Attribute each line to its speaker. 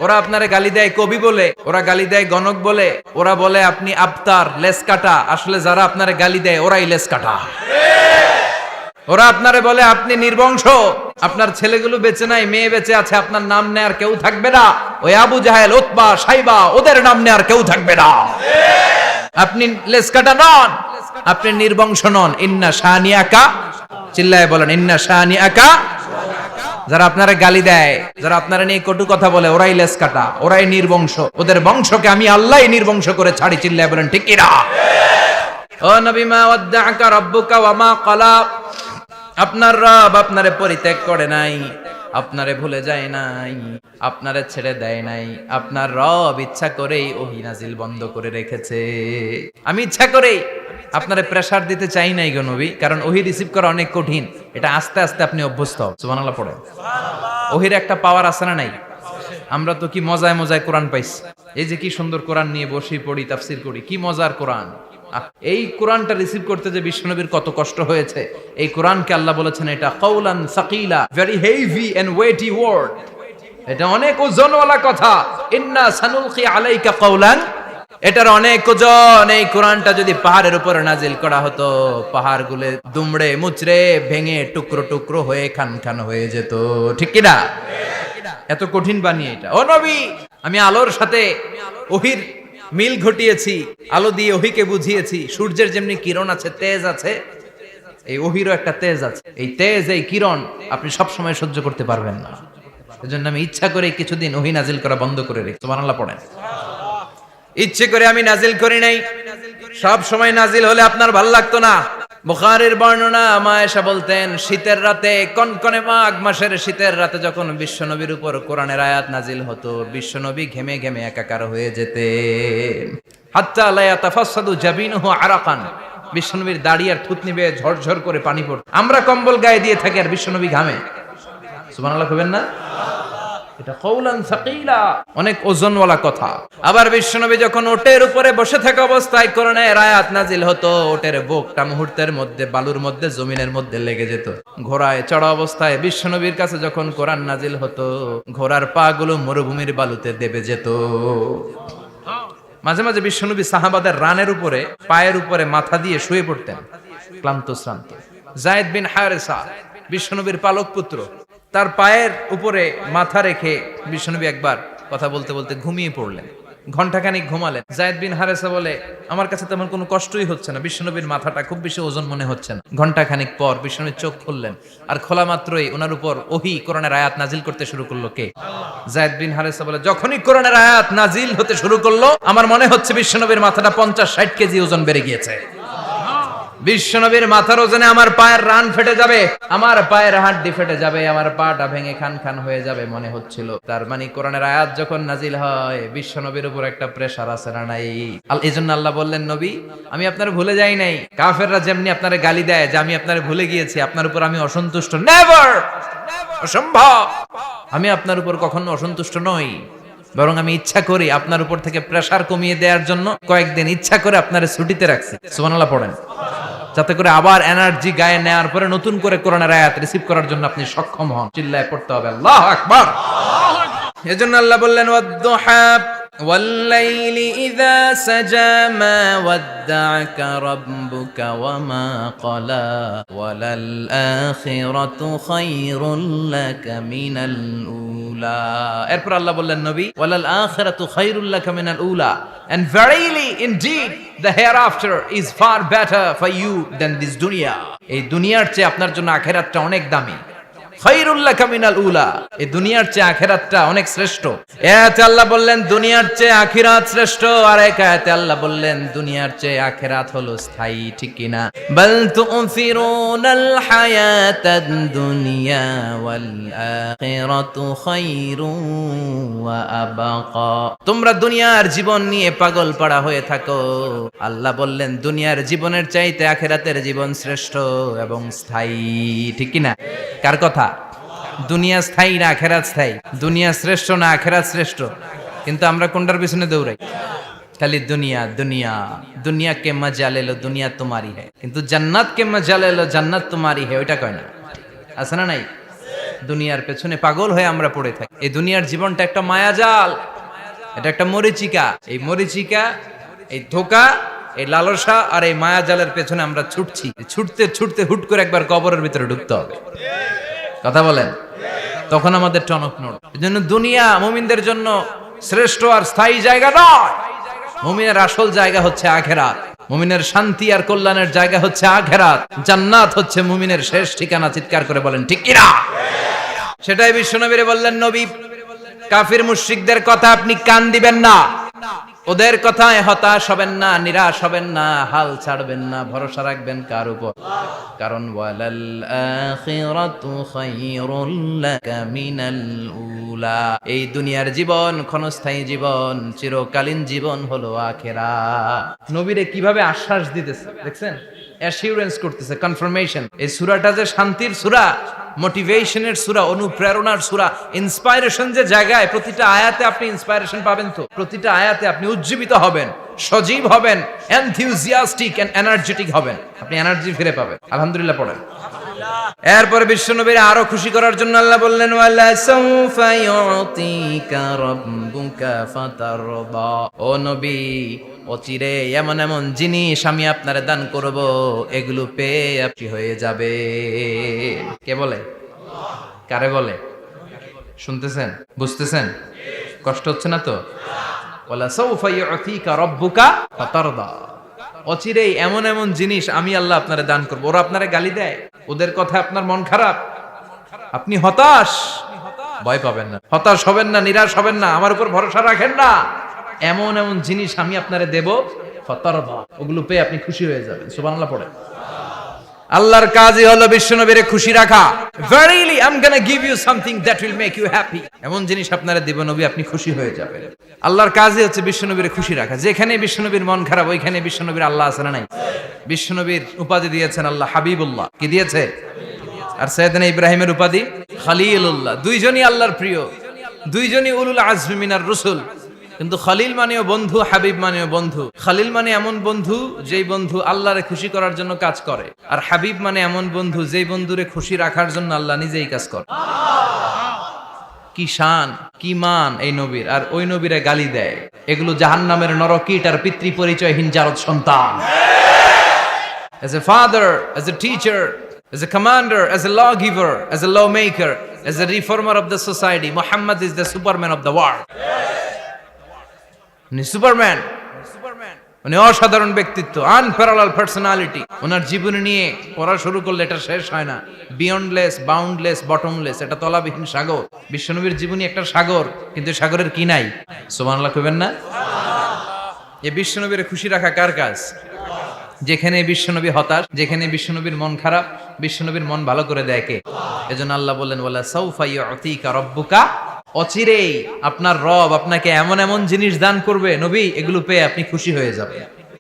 Speaker 1: ওরা আপনারে গালি দেয় কবি বলে, ওরা গালি দেয় গণক বলে, ওরা বলে আপনি আবতার, লেস কাটা। আসলে যারা আপনারে গালি দেয় ওরাই লেস কাটা। ওরা আপনারে বলে আপনি নির্বংশ, আপনার ছেলেগুলো বেঁচে নাই, মেয়ে বেঁচে আছে, আপনার নাম নেয়ার কেউ থাকবে না। ওই আবু জাহেল, উতবা, সাইবা, ওদের নাম নেয়ার কেউ থাকবে না। আপনি লেস কাটা নন, আপনি নির্বংশ নন। ইন্না শানিয়াকা, চিল্লায় বলেন ইন্না শানিয়াকা। যারা আপনারা গালি দেয়, যারা আপনারা নিয়ে কটু কথা বলে, ওরাই লেস কাটা, ওরাই নির্বংশ। ওদের বংশকে আমি আল্লাহই নির্বংশ করে ছাড়ি। চিল্লায় বলেন ঠিক কিনা? ও নবী, মা ওয়াদ্দাআকা রাব্বুকা ওয়া মা ক্বালা। আপনার রব আপনারে পরিত্যাগ করে নাই, আপনারে ভুলে যায় নাই, আপনারে ছেড়ে দেয় নাই। আপনার রব ইচ্ছা করেই ওহী নাজিল বন্ধ করে রেখেছে। আমি ইচ্ছা করেই আপনারে প্রেসার দিতে চাই নাই গো নবী, কারণ ওহী রিসিভ করা অনেক কঠিন। এটা আস্তে আস্তে আপনি অভ্যস্ত হন। সুবহানাল্লাহ পড়ে। ওহীর একটা পাওয়ার আছে না নাই? আমরা তো কি মজায় মজায় কোরআন পাইছি। এই যে কি সুন্দর কোরআন নিয়ে বসি, পড়ি, তাফসীর করি, কি মজার কোরআন। এই কোরআনটা রিসিভ করতে যে বিশ্বনবীর কত কষ্ট হয়েছে। এই কোরআনকে আল্লাহ বলেছেন এটা কাউলান সাকিলা, very heavy and weighty word. এটা অনেক ওজনওয়ালা কথা। ইন্না সানুলকি আলাইকা কাউলান, এটার অনেক ওজন। এই কোরআনটা যদি পাহাড়ের উপরে নাজিল করা হতো, পাহাড়গুলো দুমড়ে মুচড়ে ভেঙে টুকরো টুকরো হয়ে খান খান হয়ে যেত। ঠিক কিনা? এত কঠিন বানিয়ে এটা। ও নবী, আমি আলোর সাথে ওহীর মিল ঘটিয়েছি, আলো দিয়ে ওহীকে বুঝিয়েছি। সূর্যের যেমনি কিরণ আছে, তেজ আছে, এই ওহীরও একটা তেজ আছে। এই তেজ, এই কিরণ আপনি সব সময় সহ্য করতে পারবেন না। এজন্য আমি ইচ্ছা করে কিছুদিন ওহী নাজিল করা বন্ধ করে রেখেছি। সুবহানাল্লাহ পড়েন। ইচ্ছে করে আমি নাজিল করি নাই। সব সময় নাজিল হলে আপনার ভালো লাগতো না। বুখারীর বর্ণনা, মা আয়েশা বলতেন শীতের রাতে, কনকনে মাঘ মাসের শীতের রাতে যখন বিশ্বনবীর উপর কোরআনের আয়াত নাজিল হতো, বিশ্বনবী ঘেমে ঘেমে একাকার হয়ে যেতেন। হাত্তা লা ইয়াতাফাসসাদু জাবিনুহু আরাকান, বিশ্বনবীর দাড়ি আর থুতনি বেয়ে ঝরঝর করে পানি পড়তো। আমরা কম্বল গায়ে দিয়ে থাকি আর বিশ্বনবী ঘামে। সুবহানাল্লাহ কইবেন না? এটা কওলান সাকিলা, অনেক ওজনওয়ালা কথা। আবার বিশ্বনবী যখন ওটের উপরে বসে থাকা অবস্থায় কোরআনের আয়াত নাজিল হতো, ওটের বুকটা মুহূর্তের মধ্যে বালুর মধ্যে, জমিনের মধ্যে লেগে যেত। ঘোড়ায় চড়া অবস্থায় বিশ্বনবীর কাছে যখন কোরআন নাজিল হতো, ঘোড়ার পা গুলো মরুভূমির বালুতে দেবে যেত। মাঝে মাঝে বিশ্বনবী সাহাবাদের রানের উপরে, পায়ের উপরে মাথা দিয়ে শুয়ে পড়তেন, ক্লান্ত শ্রান্ত। যায়েদ বিন হারেসা, বিশ্বনবীর পালক পুত্র, তার পায়ের উপরে মাথা রেখে বিশ্বনবী একবার কথা বলতে বলতে ঘুমিয়ে পড়লেন। ঘন্টাখানিক ঘুমালেন। যায়েদ বিন হারেসা বলে, আমার কাছে তেমন কোনো কষ্টই হচ্ছে না, বিশ্বনবীর মাথাটা খুব বেশি ওজন মনে হচ্ছে না। ঘন্টাখানিক পর বিশ্বনবীর চোখ খুললেন, আর খোলা মাত্রই ওনার উপর ওহী কোরআনের আয়াত নাজিল করতে শুরু করলো। কে? যায়েদ বিন হারেসা বলে, যখনই কোরআনের আয়াত নাজিল হতে শুরু করলো, আমার মনে হচ্ছে বিশ্বনবীর মাথাটা 50-60 কেজি ওজন বেড়ে গিয়েছে। বিশ্বনবীর মাথার ওজনে আমার পায়ের রান ফেটে যাবে, আমার পায়ের হাড্ডি ফেটে যাবে, আমার পাটা ভেঙে খান খান হয়ে যাবে মনে হচ্ছিল। তার মানে কোরআনের আয়াত যখন নাজিল হয়, বিশ্বনবীর উপর একটা প্রেসার আছে না নাই? এজন্য আল্লাহ বললেন, নবী আমি আপনার ভুলে যাই নাই। কাফেররা যেমনি আপনারে গালি দেয় যে আমি আপনারে ভুলে গিয়েছি, আপনার উপর আমি অসন্তুষ্ট, নেভার, অসম্ভব। আমি আপনার উপর কখনো অসন্তুষ্ট নই, বরং আমি ইচ্ছা করি আপনার উপর থেকে প্রেসার কমিয়ে দেওয়ার জন্য কয়েকদিন ইচ্ছা করে আপনারে ছুটিতে রাখছি। সুবহানাল্লাহ পড়েন, যাতে করে আবার এনার্জি গায়ে নেওয়ার পরে নতুন করে কোরআনের আয়াত রিসিভ করার জন্য আপনি সক্ষম হন। চিল্লায় পড়তে হবে আল্লাহু আকবার। এজন্য আল্লাহ বললেন, ওয়াদ-দুহা ওয়াল-লাইলি ইযা সাজা মা ওয়াদ্দা'আকা রাব্বুকা ওয়া মা ক্বালা ওয়ালাল আখিরাতু খায়রুল লাকা মিনাল উলা। এরপর আল্লাহ বললেন, নবী ওয়ালাল আখিরাতু খায়রুল লাকা মিনাল উলা, and verily indeed the hereafter is far better for you than this dunya. এই দুনিয়ার চেয়ে আপনার জন্য আখিরাতটা অনেক দামি। খায়রুল লাকা মিনাল উলা, এই দুনিয়ার চেয়ে আখিরাতটা অনেক শ্রেষ্ঠ। এতে আল্লাহ বললেন দুনিয়ার চেয়ে আখিরাত শ্রেষ্ঠ, আর এক আয়াতে আল্লাহ বললেন দুনিয়ার চেয়ে আখিরাত হলো স্থায়ী। ঠিক কি না? বাল তু'থিরুনাল হায়াতাদ দুনিয়া ওয়াল আখিরাতু খায়রুন ওয়া আবাকা। তোমরা দুনিয়ার জীবন নিয়ে পাগল পাড়া হয়ে থাকো, আল্লাহ বললেন দুনিয়ার জীবনের চাইতে আখিরাতের জীবন শ্রেষ্ঠ এবং স্থায়ী। ঠিক কি না? কার কথা? দুনিয়া স্থায়ী না আখিরাত স্থায়ী? দুনিয়া শ্রেষ্ঠ না আখিরাত শ্রেষ্ঠ? কিন্তু আমরা কোনটার পিছনে দৌড়াই? খালি দুনিয়া দুনিয়া। দুনিয়া কে মজা লে লো, দুনিয়া তোমারি হ্যায়, কিন্তু জান্নাত কে মজা লে লো, জান্নাত তোমারি হ্যায়, ওইটা কয় না। আছে না নাই? দুনিয়ার পেছনে পাগল হয়ে আমরা পড়ে থাকি। এই দুনিয়ার জীবনটা একটা মায়াজাল, এটা একটা মরিচিকা। এই মরিচিকা, এই ধোঁকা, এই লালসা আর এই মায়াজালের পেছনে আমরা ছুটছি। ছুটতে ছুটতে হুট করে একবার কবরের ভিতরে ঢুকতে হবে। কথা বলেন, তখন আমাদের টনক নড়। এজন্য দুনিয়া মুমিনদের জন্য শ্রেষ্ঠ আর স্থায়ী জায়গা নয়। মুমিনের আসল জায়গা হচ্ছে আখিরাত। মুমিনের শান্তি আর কল্যাণের জায়গা হচ্ছে আখিরাত। জান্নাত হচ্ছে মুমিনের শেষ ঠিকানা। চিৎকার করে বলেন ঠিক কিনা? সেটাই বিশ্বনবীরে বললেন, নবী কাফির মুশরিকদের কথা আপনি কান দিবেন না, ওদের কথায় হতাশ হবেন না, নিরাশ হবেন না, হাল ছাড়বেন না, ভরসা রাখবেন কার উপর? কারণ ওয়ালাল আখিরাতু খায়রুল লাকা মিনাল উলা। এই দুনিয়ার জীবন ক্ষণস্থায়ী জীবন, চিরকালীন জীবন হলো আখিরাত। নবীরে কিভাবে আশ্বাস দিতেছে দেখছেন, অ্যাসিউরেন্স করতেছে, কনফার্মেশন। এই সূরাটা যে শান্তির সূরা, মোটিভেশনের সূরা, অনুপ্রেরণার সূরা, ইন্সপাইরেশন যে জায়গায়, প্রতিটা আয়াতে আপনি ইন্সপাইরেশন পাবেন। তো প্রতিটা আয়াতে আপনি উজ্জীবিত হবেন, সজীব হবেন, এনথিউজিয়াস্টিক এন্ড এনার্জেটিক হবেন, আপনি এনার্জি ফিরে পাবেন। আলহামদুলিল্লাহ পড়েন। এরপরে বিশ্বনবীর আরো খুশি করার জন্য আল্লাহ বললেন, ওয়ালা সাউফা ইউতিকা রাব্বুকা ফাতারদা। ও নবী, অচিরে এমন এমন জিনিস আমি আপনারে দান করব, এগুলো পেয়ে আপনি হয়ে যাবে। কে বলে? কারে বলে? শুনতেছেন? বুঝতেছেন? কষ্ট হচ্ছে না তো? ওয়ালা সাউফা ইউতিকা রাব্বুকা ফাতারদা। অচিরেই এমন এমন জিনিস আমি আল্লাহ আপনারে দান করব। ওরা আপনারে গালি দেয়, ওদের কথা আপনার মন খারাপ, আপনি হতাশ, ভয় পাবেন না, হতাশ হবেন না, নিরাশ হবেন না, আমার উপর ভরসা রাখেন না। এমন এমন জিনিস আমি আপনারে দেব, ফাতারদা, ওগুলো পেয়ে আপনি খুশি হয়ে যাবেন। সুবহানাল্লাহ পড়ে। আল্লাহর কাজই হলো বিশ্বনবীরে খুশি রাখা। Verily I'm gonna give you something that will make you happy. এমন জিনিস আপনারা দেব নবী, আপনি খুশি হয়ে যাবেন। আল্লাহর কাজই হচ্ছে বিশ্বনবীরে খুশি রাখা। যেখানে বিশ্বনবীর মন খারাপ, ওইখানে বিশ্বনবীর আল্লাহ আছে না নাই? বিশ্বনবীর উপাধি দিয়েছেন আল্লাহ হাবিবুল্লাহ। কি দিয়েছে? আর সাইয়েদনা ইব্রাহিমের উপাধি খলিলুল্লাহ। দুইজনই আল্লাহর প্রিয়, দুইজনই উলুল আজমি মিনার রাসূল। কিন্তু খলিল মানেও বন্ধু, হাবিব মানেও বন্ধু। খলিল মানে এমন বন্ধু যেই বন্ধু আল্লাহরে খুশি করার জন্য কাজ করে, আর হাবিব মানে এমন বন্ধু যেই বন্ধুরে খুশি রাখার জন্য আল্লাহ নিজেই কাজ করে। কি শান, কি মান এই নবীর! আর ওই নবীরে গালি দেয়, এগুলো জাহান্নামের নরকীট আর পিতৃ পরিচয়হীন জারদ সন্তান। As a father, as a teacher, as a commander, as a lawgiver, as a lawmaker, as a reformer of the society, Muhammad is the superman of the world. উনি সুপারম্যান, উনি অসাধারণ ব্যক্তিত্ব, আনপ্যারালাল পার্সোনালিটি। ওনার জীবনী নিয়ে পড়া শুরু করলে এটা শেষ হয় না। বিয়ন্ডলেস, বাউন্ডলেস, বটমলেস, এটা তলাবিহীন সাগর। বিশ্বনবীর জীবনী একটা সাগর, কিন্তু সাগরের কি নাই? সুবহানাল্লাহ কইবেন না? এই বিশ্বনবীর খুশি রাখা কার কাজ? যেখানে বিশ্বনবী হতাশ, যেখানে বিশ্বনবীর মন খারাপ, বিশ্বনবীর মন ভালো করে দেয় কে? এজন্য আল্লাহ বললেন, ওয়ালা সাউফা ইউতিকা রাব্বুকা। অচিরেই আপনার রব আপনাকে এমন এমন জিনিস দান করবে নবী, এগুলো পেয়ে আপনি খুশি হয়ে যাবেন।